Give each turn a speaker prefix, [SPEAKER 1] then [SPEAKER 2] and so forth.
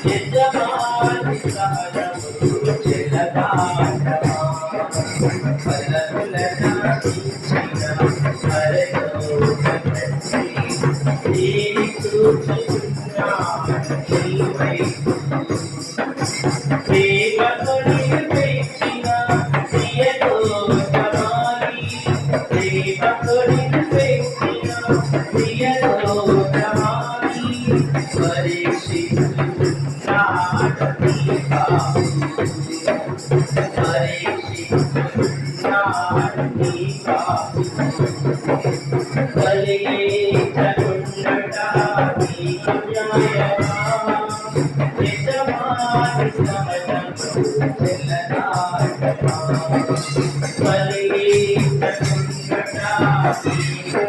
[SPEAKER 1] యజమాని సహజము చెలగాటమా పల్లకుల నాటించిన పరలోకమంత్రి దేని చూచుచున్నా నీవైపు ప్రేమతో నిలిపెచ్చిన ప్రియలోకమాని ప్రేమతో నిలిపెచ్చిన ప్రియలోకమాని పరీక్షిస్తున్నాడు నీకా కలిగేటనుండట నీకు న్యాయమా యజమాని సహజము చెలగాటమా కలిగేటనుండట నీకు